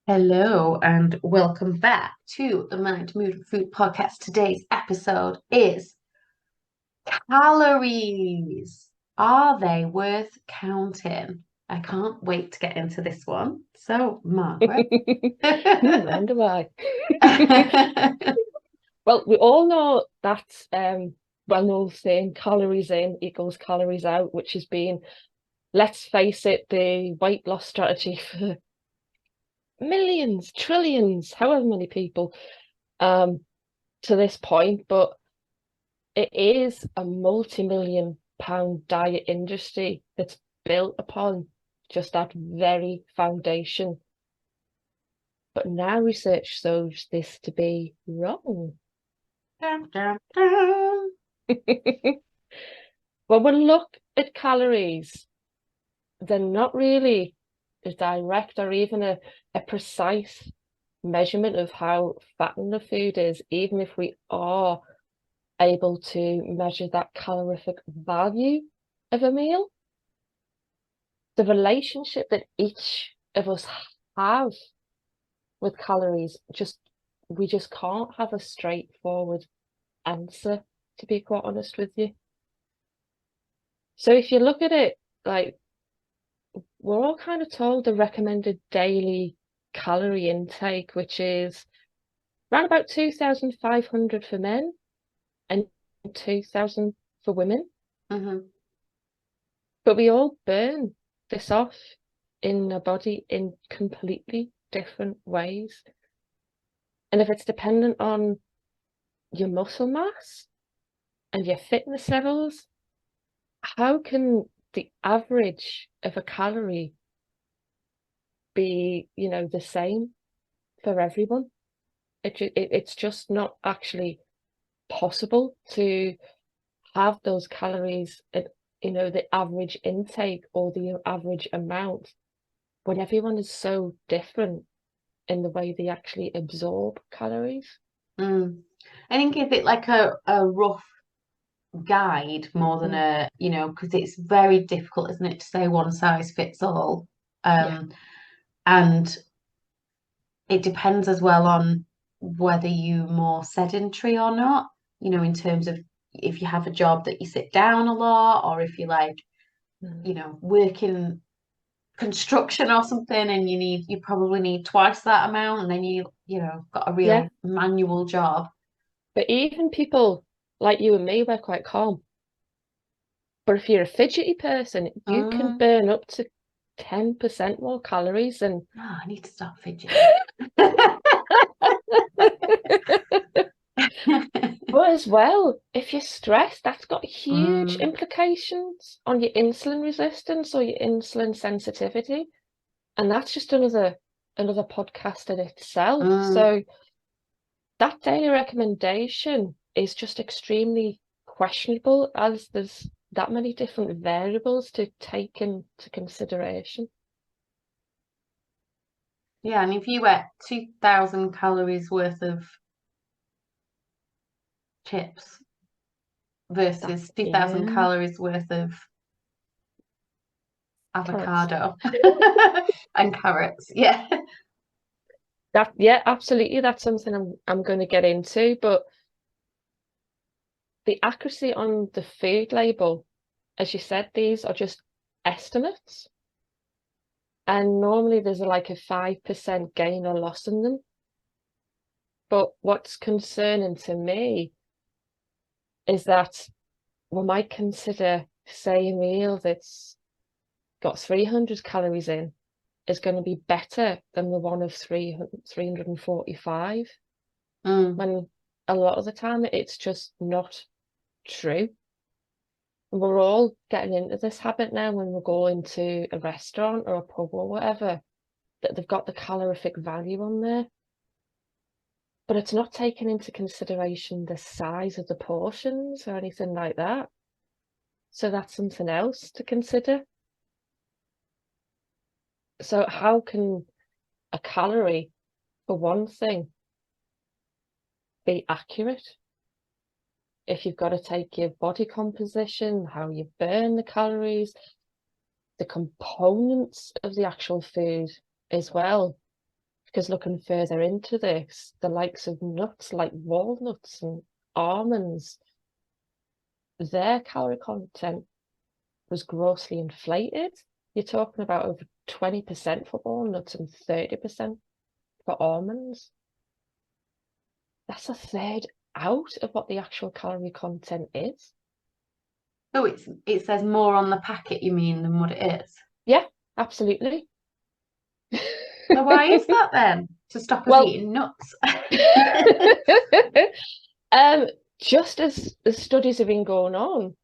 Hello and welcome back to the Mind, Mood, and Food podcast. Today's episode is calories. Are they worth counting? I can't wait to get into this one. So, Margaret. And do I. Well, we all know that well-known saying, calories in equals calories out, which has been, let's face it, the weight loss strategy for millions, trillions, however many people to this point. But it is a multi-million pound diet industry that's built upon just that very foundation. But now research shows this to be wrong. Dun, dun, dun. When we look at calories, they're not really a direct or even a precise measurement of how fattening the food is, even if we are able to measure that calorific value of a meal. The relationship that each of us have with calories, we just can't have a straightforward answer, to be quite honest with you. So if you look at it, like, we're all kind of told the recommended daily calorie intake, which is around about 2,500 for men and 2,000 for women. Mhm. But we all burn this off in our body in completely different ways. And if it's dependent on your muscle mass and your fitness levels, how can the average of a calorie be, the same for everyone? It's just not actually possible to have those calories at, the average intake or the average amount when everyone is so different in the way they actually absorb calories. Mm. I think is it like a rough guide more than Mm. because it's very difficult, isn't it, to say one size fits all. Yeah. And it depends as well on whether you're more sedentary or not, in terms of if you have a job that you sit down a lot, or if you like, Mm. working construction or something and you probably need twice that amount, and then got a Yeah. real manual job. But even people like you and me, we're quite calm. But if you're a fidgety person, you can Mm. burn up to 10% more calories than Oh, I need to stop fidgeting. But as well, if you're stressed, that's got huge Mm, implications on your insulin resistance or your insulin sensitivity. And that's just another podcast in itself. mm. So that daily recommendation is just extremely questionable, as there's that many different variables to take into consideration. Yeah, and if you ate 2,000 calories worth of chips That, versus 2,000 yeah, calories worth of carrots. avocado and carrots. Yeah. Yeah, absolutely. That's something I'm going to get into. But the accuracy on the food label, as you said, these are just estimates. And normally there's like a 5% gain or loss in them. But what's concerning to me is that we might consider, say, a meal that's got 300 calories in is going to be better than the one of 345, Mm. when a lot of the time it's just not true. And we're all getting into this habit now when we're going to a restaurant or a pub or whatever, that they've got the calorific value on there, but it's not taking into consideration the size of the portions or anything like that. So that's something else to consider. So how can a calorie, for one thing, be accurate if you've got to take your body composition, how you burn the calories, the components of the actual food as well? Because looking further into this, the likes of nuts like walnuts and almonds, their calorie content was grossly inflated. You're talking about over 20% for walnuts and 30% for almonds. That's a third out of what the actual calorie content is. So it says more on the packet, you mean, than what it is? Yeah, absolutely. So why is that then? To stop us Well, eating nuts? um, just as the studies have been going on,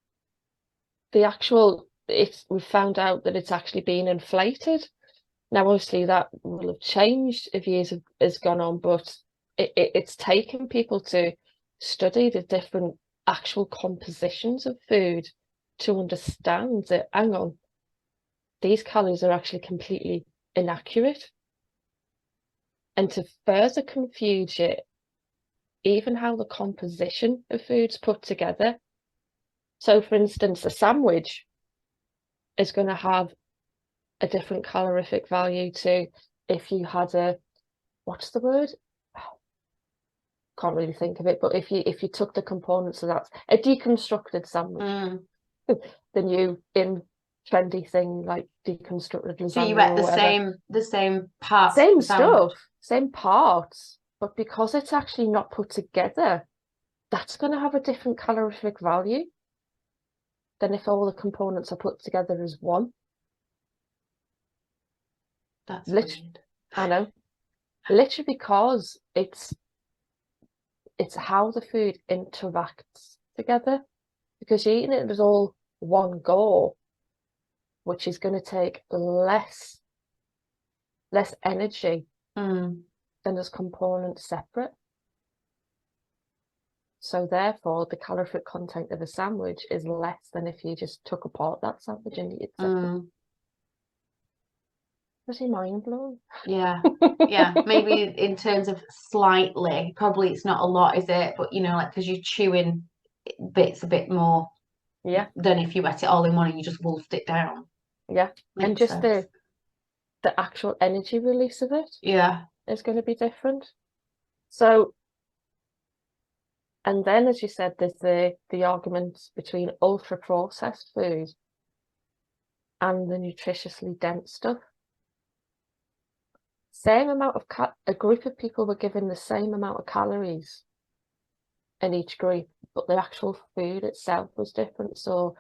we've found out that it's actually been inflated. Now, obviously, that will have changed if years has gone on, but it's taken people to study the different actual compositions of food to understand that, hang on, these calories are actually completely inaccurate. And to further confuse it, even how the composition of food's put together. So, for instance, a sandwich is going to have a different calorific value to if you had what's the word? Can't really think of it, but if you took the components of that, a deconstructed sandwich, the new in trendy thing like deconstructed So you lasagna ate or whatever. the same parts of Same the sandwich. stuff, same parts, but because it's actually not put together, that's going to have a different calorific value than if all the components are put together as one. That's Literally, weird. I know. Literally because it's how the food interacts together. Because you're eating it as all one go, which is going to take less energy than as components separate. So therefore, the calorific content of a sandwich is less than if you just took apart that sandwich and eat it separate. Was your mind blown? Yeah. Yeah. Maybe in terms of slightly, probably it's not a lot, is it? But like because you're chewing bits a bit more Yeah, than if you ate it all in one and you just wolfed it down. yeah. And Makes just sense. the actual energy release of it Yeah. is going to be different. So, and then as you said, there's the argument between ultra processed food and the nutritiously dense stuff. Same amount of a group of people were given the same amount of calories in each group, but the actual food itself was different. So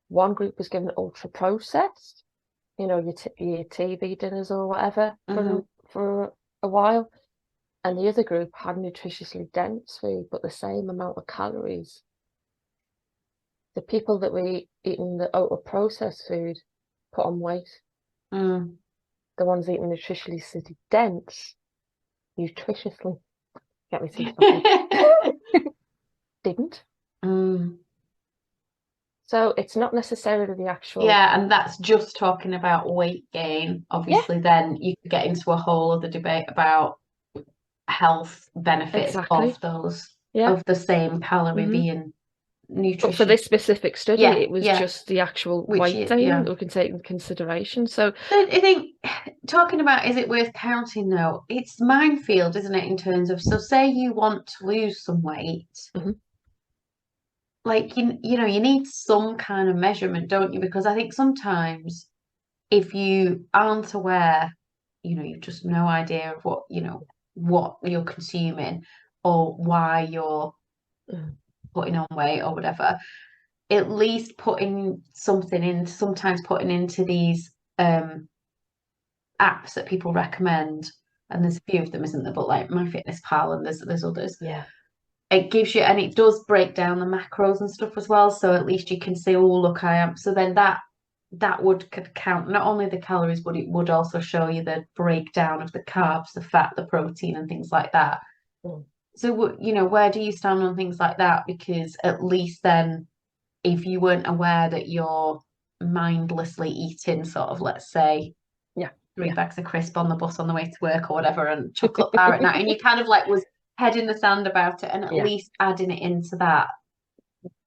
one group was given ultra processed, your TV dinners or whatever for a while, and the other group had nutritiously dense food, but the same amount of calories. The people that were eating the ultra processed food put on weight. The ones eating nutritiously dense, nutritiously, get me teeth didn't. So it's not necessarily the actual. Yeah, and that's just talking about weight gain. Obviously, then you could get into a whole other debate about health benefits Exactly. of the same calorie being But for nutritious. this specific study, it was just the actual weight gain we can take into consideration. So I think talking about is it worth counting though, it's minefield, isn't it, in terms of so say you want to lose some weight. Like you need some kind of measurement, don't you? Because I think sometimes if you aren't aware, you've just no idea of what you're consuming or why you're putting on weight or whatever, at least sometimes putting into these apps that people recommend, and there's a few of them, isn't there? But like MyFitnessPal and there's others. Yeah. It gives you, and it does break down the macros and stuff as well. So at least you can say, oh, look, I am. So then that could count not only the calories, but it would also show you the breakdown of the carbs, the fat, the protein, and things like that. So, where do you stand on things like that? Because at least then, if you weren't aware that you're mindlessly eating, sort of, let's say, three bags of crisp on the bus on the way to work or whatever, and chocolate bar at night, and you kind of like was head in the sand about it, and at least adding it into that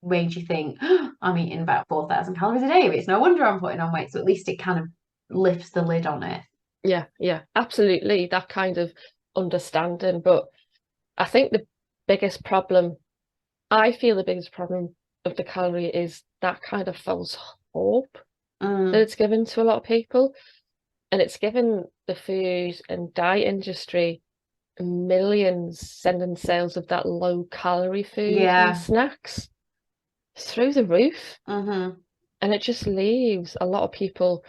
made you think, oh, I'm eating about 4,000 calories a day. It's no wonder I'm putting on weight. So at least it kind of lifts the lid on it. Yeah, absolutely. That kind of understanding. But I think I feel the biggest problem of the calorie is that kind of false hope that Mm, it's given to a lot of people. And it's given the food and diet industry millions sending sales of that low calorie food and yeah. snacks through the roof. Mm-hmm. And it just leaves a lot of people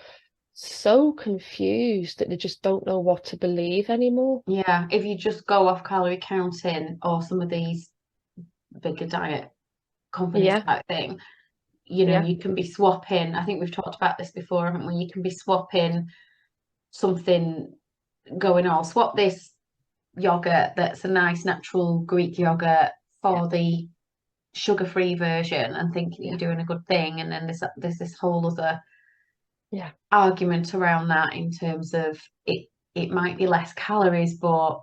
so confused that they just don't know what to believe anymore. Yeah. If you just go off calorie counting or some of these bigger diet companies Yeah, type thing, yeah, you can be swapping. I think we've talked about this before, haven't we? You can be swapping something going, oh, swap this yogurt that's a nice natural Greek yogurt yeah, for the sugar-free version and think that yeah, you're doing a good thing. And then there's this whole other yeah, argument around that in terms of it might be less calories, but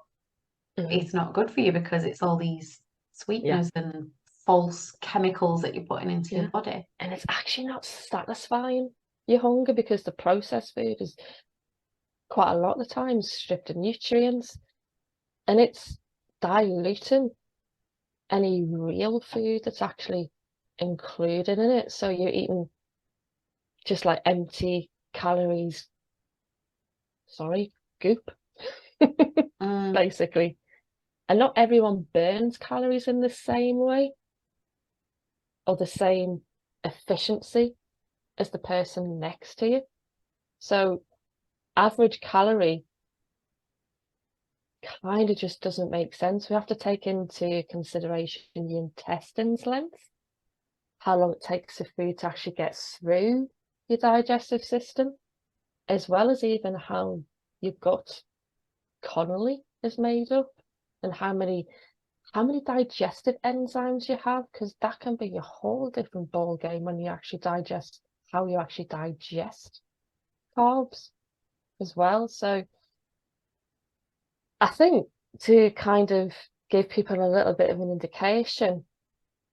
mhm, it's not good for you because it's all these yeah, sweeteners and false chemicals that you're putting into your yeah. body. And it's actually not satisfying your hunger because the processed food is quite a lot of the time stripped of nutrients and it's diluting any real food that's actually included in it. So you're eating just like empty calories, sorry, goop, Mm, basically. And not everyone burns calories in the same way or the same efficiency as the person next to you. So average calorie kind of just doesn't make sense. We have to take into consideration the intestines length, how long it takes for food to actually get through your digestive system, as well as even how your gut connolly is made up and how many digestive enzymes you have, because that can be a whole different ball game when you actually digest how you actually digest carbs as well. So I think to kind of give people a little bit of an indication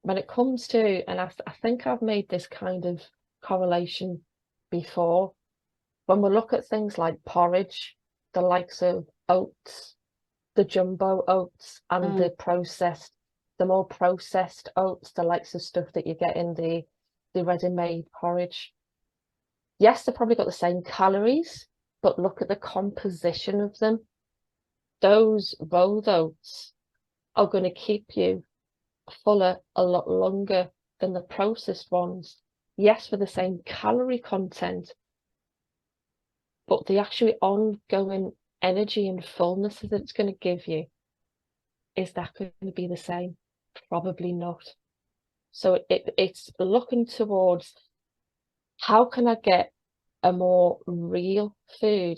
when it comes to, and I think I've made this kind of correlation before, when we look at things like porridge, the likes of oats, the jumbo oats, and mm, the more processed oats, the likes of stuff that you get in the ready-made porridge. Yes, they've probably got the same calories, but look at the composition of them. Those rolled oats are going to keep you fuller a lot longer than the processed ones. Yes, for the same calorie content, but the actual ongoing energy and fullness that it's going to give you, is that going to be the same? Probably not. So it's looking towards how can I get a more real food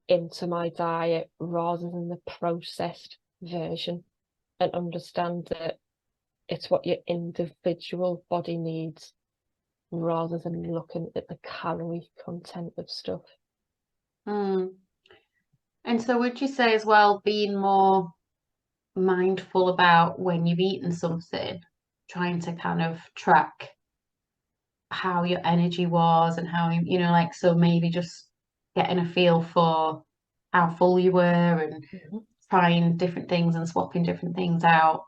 into my diet rather than the processed version and understand that it's what your individual body needs rather than looking at the calorie content of stuff. mm. And so would you say as well, being more mindful about when you've eaten something, trying to kind of track how your energy was and how like, so maybe just getting a feel for how full you were and Mhm. trying different things and swapping different things out,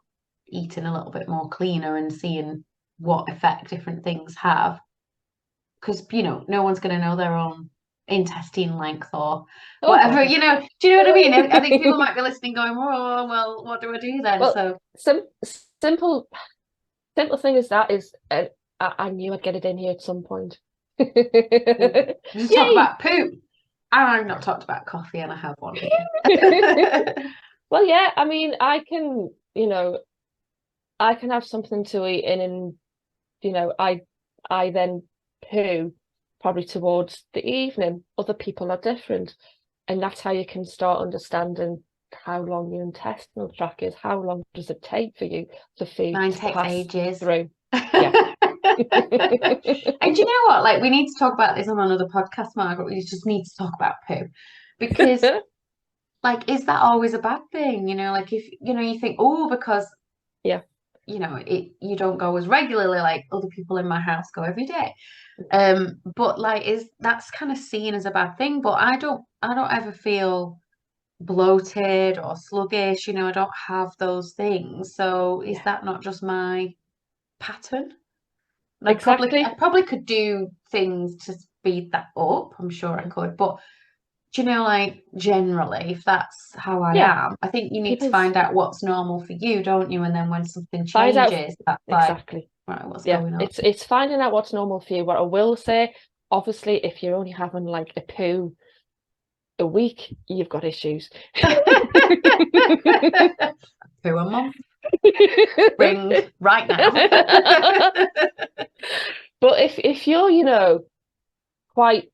eating a little bit more cleaner and seeing what effect different things have. Because, no one's going to know their own intestine length or Oh God, whatever, no. Do you know what I mean? I think people might be listening going, oh, well, what do I do then? Well, So simple thing is that is I knew I'd get it in here at some point. we just talk Yay! about poop. And I've not talked about coffee and I have one here. Well, yeah, I mean, I can have something to eat and I then poo probably towards the evening. Other people are different. And that's how you can start understanding how long your intestinal tract is. How long does it take for you for food Mine to takes pass ages. through? Yeah. And do you know what? Like, we need to talk about this on another podcast, Margaret. We just need to talk about poo because, like, is that always a bad thing? Like, if you think, oh, because Yeah. you know, you don't go as regularly like other people in my house go every day. But like is that's kind of seen as a bad thing, but I don't ever feel bloated or sluggish, you know, I don't have those things. So is Yeah, that not just my pattern? And I exactly. probably could do things to speed that up. I'm sure I Mhm. could, but do you know, like generally, if that's how I Yeah, am, I think you need to people's find out what's normal for you, don't you? And then when something find out changes, that's like, exactly. right, what's Yeah, going on? it's finding out what's normal for you. What I will say, obviously, if you're only having like a poo a week, you've got issues. Who a month? Ring right now. But if you're, quite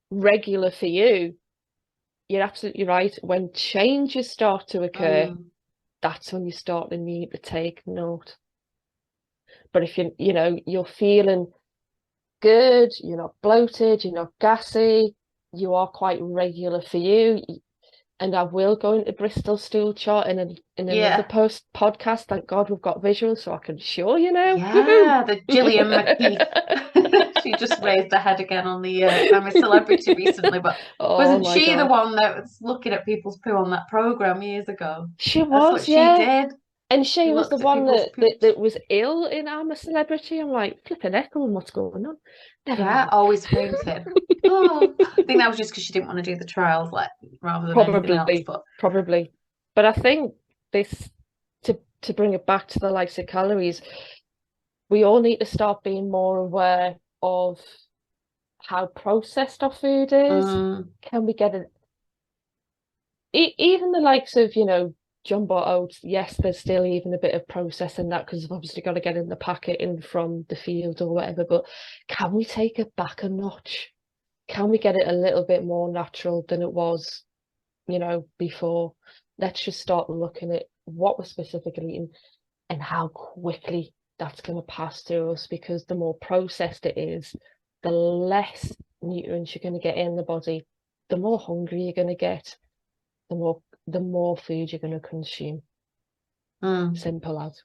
regular for you, you're absolutely right. When changes start to occur, Mm, that's when you start to need to take note. But if you're feeling good, you're not bloated, you're not gassy, you are quite regular for you. And I will go into Bristol stool chart in another yeah. post podcast. Thank God we've got visuals, so I can show you now. Yeah, the Gillian Woohoo! McKeith. She just raised her head again on the I'm a Celebrity recently, but Oh wasn't my she the God. one that was looking at people's poo on that program years ago? She That's what was, she yeah. did. And She she was the looked at one people's that, that poops. that was ill in I'm a Celebrity. I'm like, flipping heck, what's going on? Never Yeah, mind. always fainted. Oh, I think that was just because she didn't want to do the trials, like rather than anything else. Probably, But probably. But I think this to bring it back to the likes of calories, we all need to start being more aware of how processed our food is. mm, Can we get it? Even the likes of, jumbo oats, yes, there's still even a bit of process in that because they've obviously got to get in the packet in from the field or whatever. But can we take it back a notch? Can we get it a little bit more natural than it was, before? Let's just start looking at what we're specifically eating and how quickly that's going to pass through us because the more processed it is, the less nutrients you're going to get in the body, the more hungry you're going to get, the more food you're going to consume. mm, Simple as.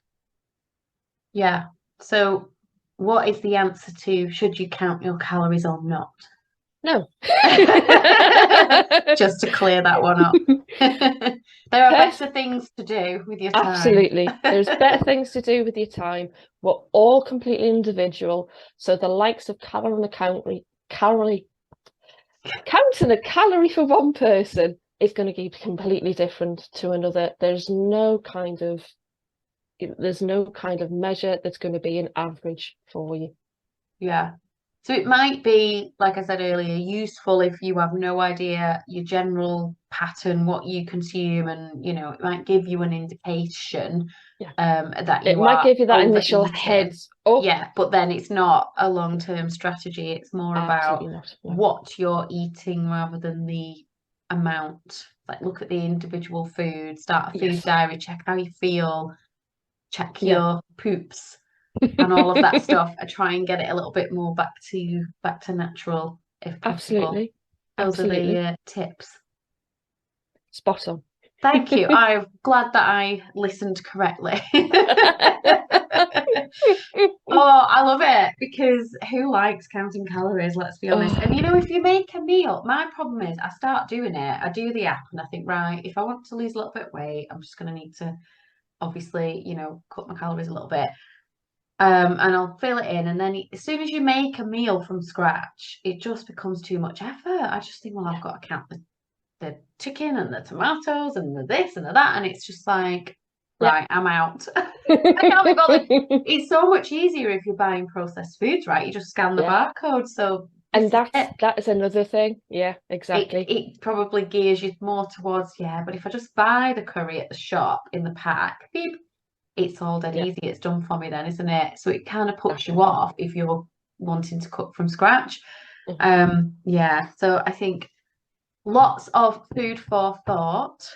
yeah. So, what is the answer to should you count your calories or not? No. Just to clear that one up. There are Pers- better things to do with your time. Absolutely. There's better things to do with your time. We're all completely individual. So the likes of counting a calorie for one person is going to be completely different to another. There's no kind of measure that's going to be an average for you. Yeah. So it might be, like I said earlier, useful if you have no idea your general pattern, what you consume, and it might give you an indication Yeah. that It you might are give you that initial overeating. heads up. Yeah, but then it's not a long-term strategy. It's more about Absolutely not. No. what you're eating rather than the amount. Like look at the individual food, start a food Yes. diary, check how you feel, check Yeah. your poops and all of that stuff. I try and get it a little bit more back to natural if possible. Absolutely. Those are the Absolutely. tips. Spot on. Thank you. I'm glad that I listened correctly. Oh, I love it because who likes counting calories? Let's be honest. And Oh, if you make a meal, my problem is I start doing it. I do the app and I think, right, if I want to lose a little bit of weight, I'm just going to need to obviously, cut my calories a little bit. And I'll fill it in. And then as soon as you make a meal from scratch, it just becomes too much effort. I just think, well, I've yeah. got to count the chicken and the tomatoes and the this and the that. And it's just like, Yeah. right, I'm out. I can't be bothered. It's so much easier if you're buying processed foods, right? You just scan the Yeah. barcode. So this And is that's it. that is another thing. Yeah, It exactly. it probably gears you more towards, yeah, but if I just buy the curry at the shop in the pack, beep, it's all dead Yeah, easy. It's done for me then, isn't it? So it kind of puts you exactly. off if you're wanting to cook from scratch. Mhm. Yeah, so I think lots of food for thought.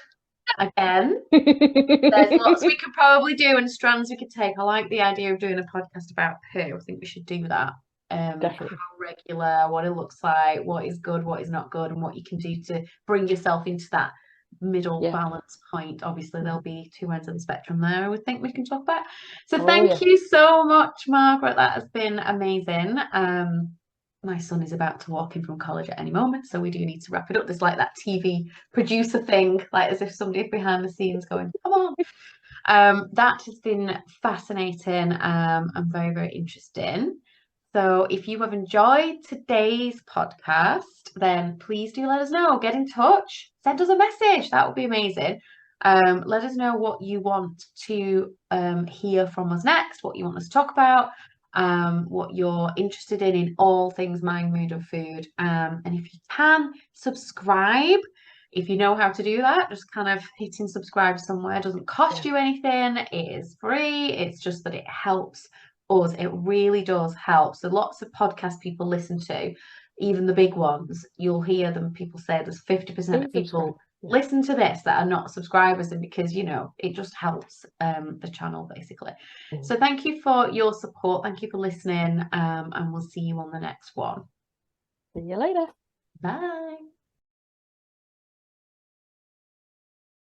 Again, there's lots we could probably do and strands we could take. I like the idea of doing a podcast about poo. I think we should do that. Definitely. How regular, what it looks like, what is good, what is not good, and what you can do to bring yourself into that middle Yeah. balance point. Obviously, there'll be two ends of the spectrum there, I would think we can talk about. So Oh thank yeah. you so much, Margaret. That has been amazing. My son is about to walk in from college at any moment, so we do need to wrap it up. There's like that TV producer thing, like as if somebody behind the scenes going, come on. That has been fascinating and very, very interesting. So if you have enjoyed today's podcast, then please do let us know. Get in touch. Send us a message. That would be amazing. Let us know what you want to hear from us next, what you want us to talk about, what you're interested in all things mind, mood, and food. And if you can, subscribe. If you know how to do that, just kind of hitting subscribe somewhere doesn't cost Yeah. you anything. It is free. It's just that it helps us. It really does help. So lots of podcasts people listen to, even the big ones, you'll hear them. People say there's 50% of Please subscribe. people Yeah. listen to this that are not subscribers, and because it just helps the channel basically. Mm. So thank you for your support. Thank you for listening, and we'll see you on the next one. See you later. Bye.